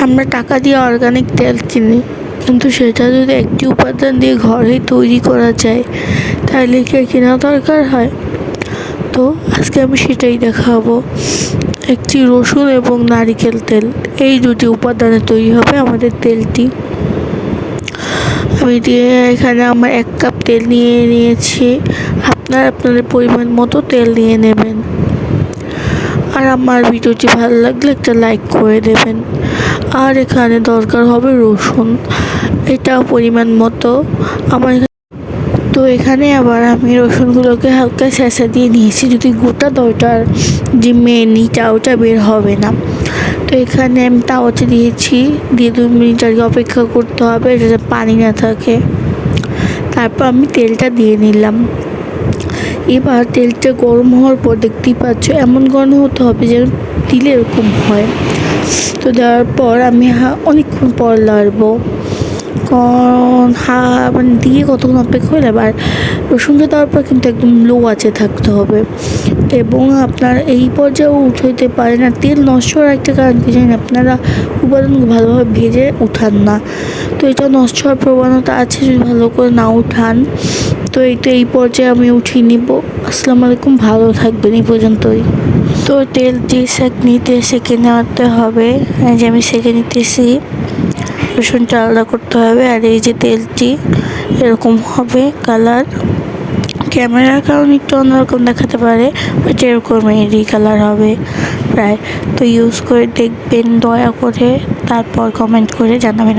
আমরা টাকা দিয়ে অর্গানিক তেল কিনি, কিন্তু সেটা যদি একটি উপাদান দিয়ে ঘরেই তৈরি করা যায় তাহলে কি কেনা দরকার হয়? তো আজকে আমি সেটাই দেখাবো। একটি রসুন এবং নারিকেল তেল, এই দুটি উপাদানে তৈরি হবে আমাদের তেলটি। আমি এখানে আমার 1 কাপ তেল নিয়ে নিয়েছি। আপনাদের পরিমাণ মতো তেল নিয়ে নেবেন। আর আমার ভিডিওটি ভালো লাগলে একটা লাইক করে দেবেন। আর এখানে দরকার হবে রসুন, এটা পরিমাণ মতো আমার। তো এখানে আবার আমি রসুনগুলোকে হালকা ছেঁচা দিয়ে নিয়েছি, যদি গোটা দইটার যে মেনিটা ওটা বের হবে না। তো এখানে আমি তাওয়াতে দিয়েছি, দিয়ে 2 মিনিট আর কি অপেক্ষা করতে হবে যাতে পানি না থাকে। তারপর আমি তেলটা দিয়ে নিলাম। এবার তেলটা গরম হওয়ার পর দেখতেই পাচ্ছ এমন গরম হতে হবে যেন দিলে এরকম হয়। তো দেওয়ার পর আমি অনেকক্ষণ পর লাড়বো, মানে দিয়ে কতক্ষণ অপেক্ষা হলে। আবার রসুনটা দেওয়ার পর কিন্তু একদম লো আঁচে থাকতে হবে, এবং আপনার এই পর্যায়েও উঠাইতে পারে না। তেল নষ্ট হওয়ার একটা কারণ কি জানেন, আপনারা উপাদানগুলো ভালোভাবে ভেজে উঠান না। তো এটা নষ্ট হওয়ার প্রবণতা আছে যদি ভালো করে না উঠান। তো এই পর্যায়ে আমি উঠিয়ে নিব। আসসালামু আলাইকুম, ভালো থাকবেন এই পর্যন্তই। তো তেলটি সেঁকে নেওয়াতে হবে, এই যে আমি সেঁকে নিতেছি। রসুনটা আলাদা করতে হবে, আর এই যে তেলটি এরকম হবে কালার। ক্যামেরার কারণে একটু অন্যরকম দেখাতে পারে, বাট এরকমেরই কালার হবে প্রায়। তো ইউজ করে দেখবেন দয়া করে, তারপর কমেন্ট করে জানাবেন।